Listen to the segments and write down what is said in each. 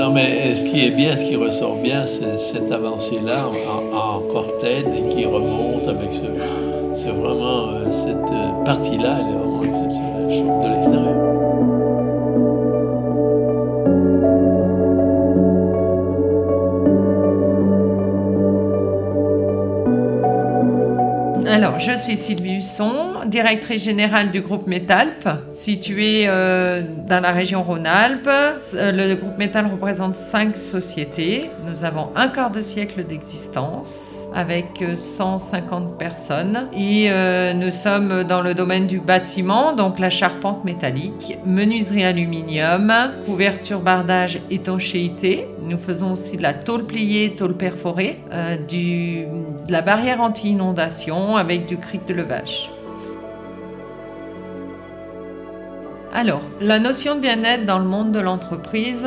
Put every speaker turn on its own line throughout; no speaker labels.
Non, mais ce qui est bien, ce qui ressort bien, c'est cette avancée-là en cortège et qui remonte avec ce... C'est vraiment... cette partie-là, elle est vraiment exceptionnelle, je trouve, de l'extérieur.
Alors, je suis Sylvie Husson, directrice générale du groupe Metalp, situé dans la région Rhône-Alpes. Le groupe Metalp représente 5 sociétés. Nous avons un quart de siècle d'existence avec 150 personnes. Et nous sommes dans le domaine du bâtiment, donc la charpente métallique, menuiserie aluminium, couverture, bardage, étanchéité. Nous faisons aussi de la tôle pliée, tôle perforée, de la barrière anti-inondation avec du cric de levage. Alors, la notion de bien-être dans le monde de l'entreprise,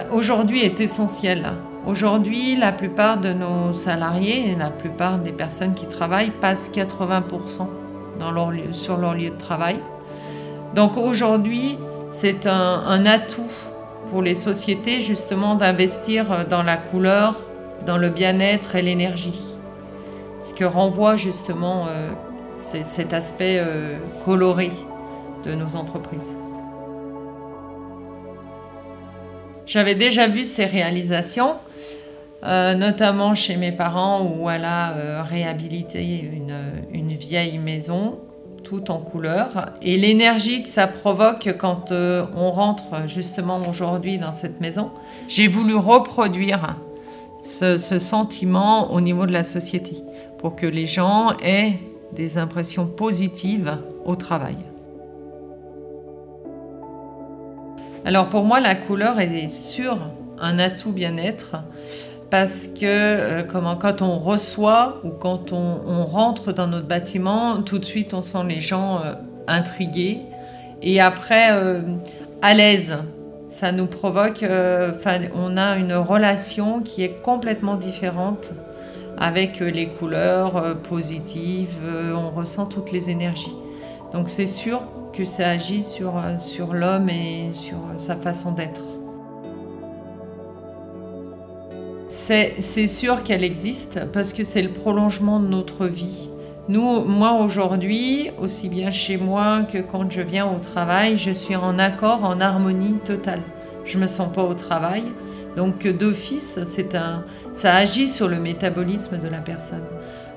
aujourd'hui est essentielle. Aujourd'hui, la plupart de nos salariés et la plupart des personnes qui travaillent passent 80% sur leur lieu de travail. Donc aujourd'hui, c'est un atout pour les sociétés justement d'investir dans la couleur, dans le bien-être et l'énergie. Ce que renvoie justement cet aspect coloré de nos entreprises. J'avais déjà vu ces réalisations, notamment chez mes parents où elle a réhabilité une vieille maison, tout en couleur. Et l'énergie que ça provoque quand on rentre justement aujourd'hui dans cette maison, j'ai voulu reproduire ce sentiment au niveau de la société pour que les gens aient des impressions positives au travail. Alors pour moi, la couleur est sûr un atout bien-être parce que quand on reçoit ou quand on rentre dans notre bâtiment, tout de suite on sent les gens intrigués et après à l'aise. Ça nous provoque, on a une relation qui est complètement différente avec les couleurs positives, on ressent toutes les énergies. Donc c'est sûr que ça agit sur l'homme et sur sa façon d'être. C'est sûr qu'elle existe parce que c'est le prolongement de notre vie. Moi aujourd'hui, aussi bien chez moi que quand je viens au travail, je suis en accord, en harmonie totale. Je ne me sens pas au travail. Donc d'office, ça agit sur le métabolisme de la personne.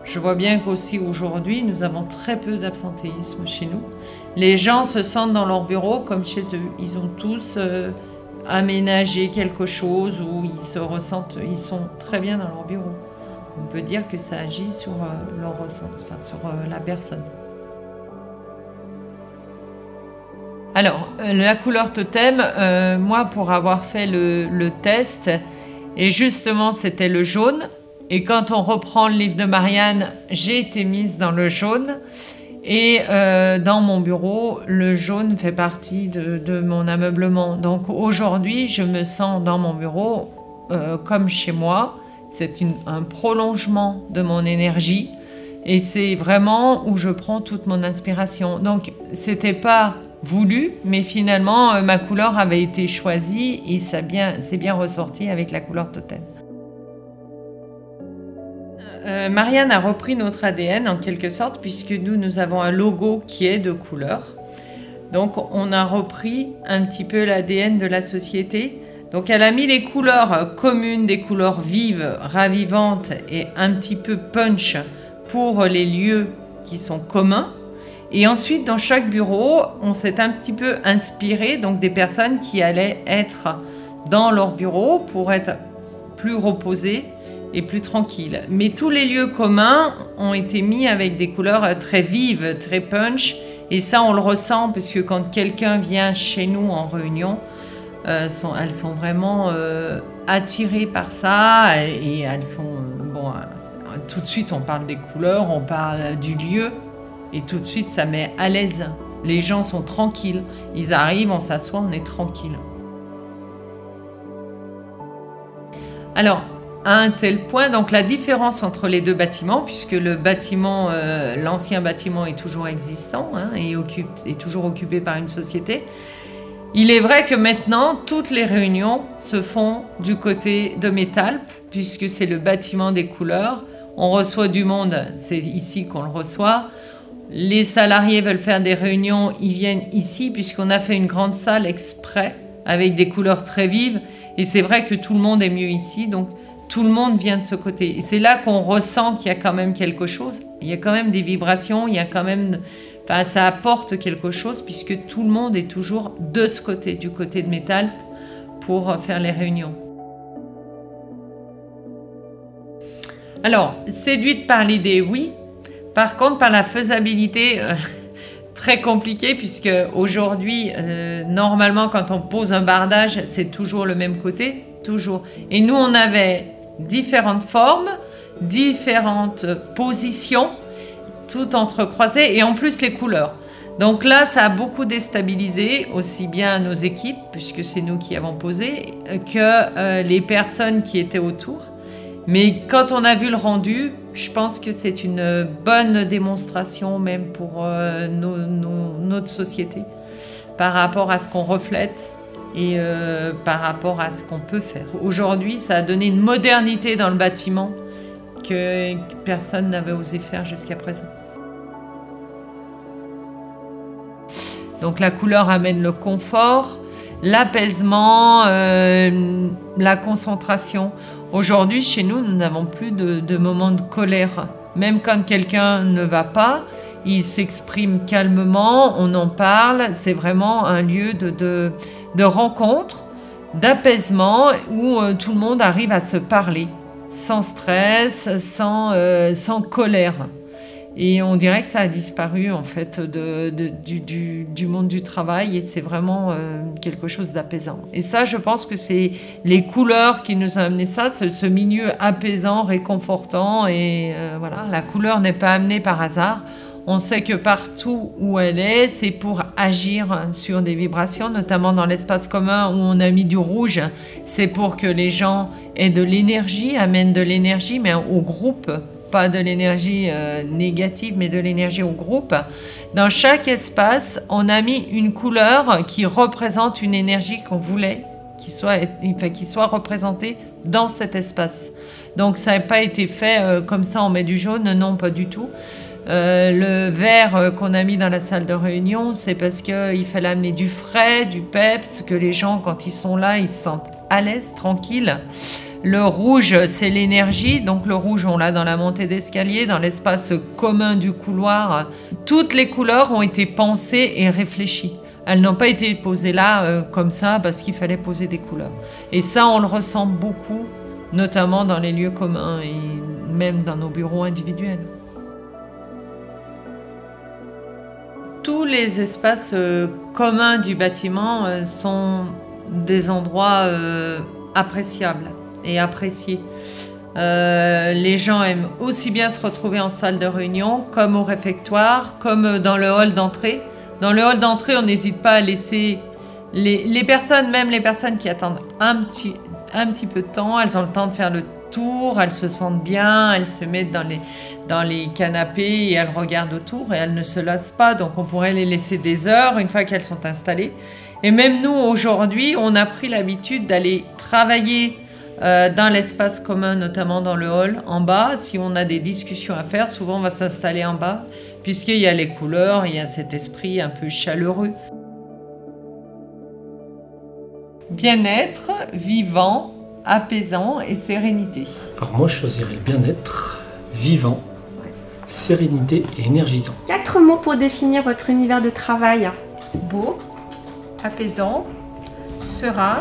Je vois bien qu'aussi aujourd'hui, nous avons très peu d'absentéisme chez nous. Les gens se sentent dans leur bureau comme chez eux. Ils ont tous aménagé quelque chose où ils sont très bien dans leur bureau. On peut dire que ça agit sur leur ressenti, sur la personne. Alors, la couleur totem, moi pour avoir fait le test, et justement c'était le jaune, et quand on reprend le livre de Marianne, j'ai été mise dans le jaune, et dans mon bureau, le jaune fait partie de mon ameublement. Donc aujourd'hui, je me sens dans mon bureau comme chez moi, c'est un prolongement de mon énergie, et c'est vraiment où je prends toute mon inspiration. Donc c'était pas voulu, mais finalement ma couleur avait été choisie et c'est bien ressorti avec la couleur totem. Marianne a repris notre ADN en quelque sorte puisque nous avons un logo qui est de couleur. Donc on a repris un petit peu l'ADN de la société. Donc elle a mis les couleurs communes, des couleurs vives, ravivantes et un petit peu punch pour les lieux qui sont communs. Et ensuite, dans chaque bureau, on s'est un petit peu inspiré donc des personnes qui allaient être dans leur bureau pour être plus reposées et plus tranquilles. Mais tous les lieux communs ont été mis avec des couleurs très vives, très punch. Et ça, on le ressent parce que quand quelqu'un vient chez nous en réunion, elles sont vraiment attirées par ça et elles sont... tout de suite, on parle des couleurs, on parle du lieu. Et tout de suite, ça met à l'aise. Les gens sont tranquilles. Ils arrivent, on s'assoit, on est tranquille. Alors, à un tel point, donc la différence entre les deux bâtiments, puisque le bâtiment, l'ancien bâtiment est toujours existant et est toujours occupé par une société. Il est vrai que maintenant, toutes les réunions se font du côté de Métalp, puisque c'est le bâtiment des couleurs. On reçoit du monde, c'est ici qu'on le reçoit. Les salariés veulent faire des réunions, ils viennent ici, puisqu'on a fait une grande salle exprès, avec des couleurs très vives. Et c'est vrai que tout le monde est mieux ici, donc tout le monde vient de ce côté. Et c'est là qu'on ressent qu'il y a quand même quelque chose. Il y a quand même des vibrations, il y a quand même... Enfin, ça apporte quelque chose puisque tout le monde est toujours de ce côté, du côté de Métalp, pour faire les réunions. Alors, séduite par l'idée, oui. Par contre, par la faisabilité, très compliqué puisque aujourd'hui, normalement, quand on pose un bardage, c'est toujours le même côté, toujours. Et nous, on avait différentes formes, différentes positions, tout entrecroisé et en plus les couleurs. Donc là, ça a beaucoup déstabilisé aussi bien nos équipes, puisque c'est nous qui avons posé, que les personnes qui étaient autour. Mais quand on a vu le rendu, je pense que c'est une bonne démonstration même pour notre société, par rapport à ce qu'on reflète et par rapport à ce qu'on peut faire. Aujourd'hui, ça a donné une modernité dans le bâtiment que personne n'avait osé faire jusqu'à présent. Donc la couleur amène le confort, l'apaisement, la concentration. Aujourd'hui, chez nous, nous n'avons plus de moments de colère. Même quand quelqu'un ne va pas, il s'exprime calmement, on en parle. C'est vraiment un lieu de rencontre, d'apaisement, où tout le monde arrive à se parler, sans stress, sans colère. Et on dirait que ça a disparu en fait du monde du travail et c'est vraiment quelque chose d'apaisant. Et ça, je pense que c'est les couleurs qui nous ont amené ça, ce milieu apaisant, réconfortant. Et voilà, la couleur n'est pas amenée par hasard. On sait que partout où elle est, c'est pour agir sur des vibrations, notamment dans l'espace commun où on a mis du rouge. C'est pour que les gens aient de l'énergie, amènent de l'énergie, mais au groupe. Pas de l'énergie négative, mais de l'énergie au groupe. Dans chaque espace, on a mis une couleur qui représente une énergie qu'on voulait qui soit représentée dans cet espace. Donc ça n'a pas été fait comme ça, on met du jaune, non, pas du tout. Le vert qu'on a mis dans la salle de réunion, c'est parce qu'il fallait amener du frais, du peps, que les gens, quand ils sont là, ils se sentent à l'aise, tranquilles. Le rouge, c'est l'énergie. Donc le rouge, on l'a dans la montée d'escalier, dans l'espace commun du couloir. Toutes les couleurs ont été pensées et réfléchies. Elles n'ont pas été posées là comme ça parce qu'il fallait poser des couleurs. Et ça, on le ressent beaucoup, notamment dans les lieux communs et même dans nos bureaux individuels. Tous les espaces communs du bâtiment sont des endroits appréciables et appréciés. Les gens aiment aussi bien se retrouver en salle de réunion, comme au réfectoire, comme dans le hall d'entrée. Dans le hall d'entrée, on n'hésite pas à laisser les personnes, même les personnes qui attendent un petit peu de temps, elles ont le temps de faire le tour, elles se sentent bien, elles se mettent dans les canapés et elles regardent autour et elles ne se lassent pas. Donc on pourrait les laisser des heures une fois qu'elles sont installées. Et même nous, aujourd'hui, on a pris l'habitude d'aller travailler dans l'espace commun, notamment dans le hall, en bas. Si on a des discussions à faire, souvent on va s'installer en bas, puisqu'il y a les couleurs, il y a cet esprit un peu chaleureux. Bien-être, vivant, apaisant et sérénité.
Alors moi, je choisirais le bien-être, vivant, sérénité et énergisant.
4 mots pour définir votre univers de travail.
Beau, apaisant, serein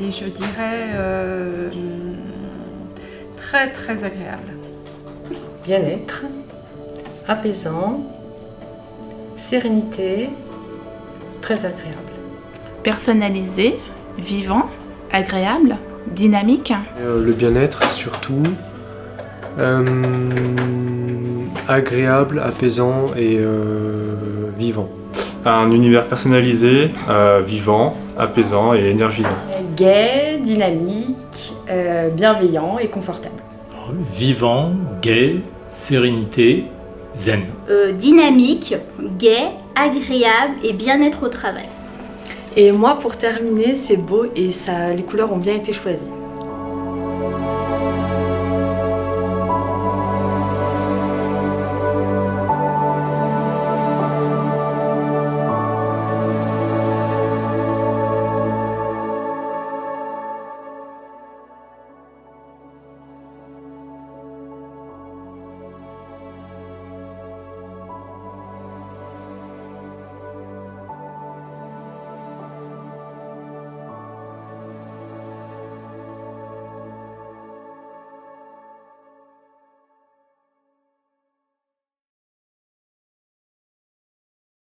et je dirais très très agréable.
Bien-être, apaisant, sérénité, très agréable.
Personnalisé, vivant, agréable, dynamique.
Le bien-être surtout, agréable, apaisant et vivant.
Un univers personnalisé, vivant, apaisant et énergisant.
Gai, dynamique, bienveillant et confortable.
Vivant, gai, sérénité, zen.
Dynamique, gai, agréable et bien-être au travail. Et moi, pour terminer, c'est beau et ça, les couleurs ont bien été choisies.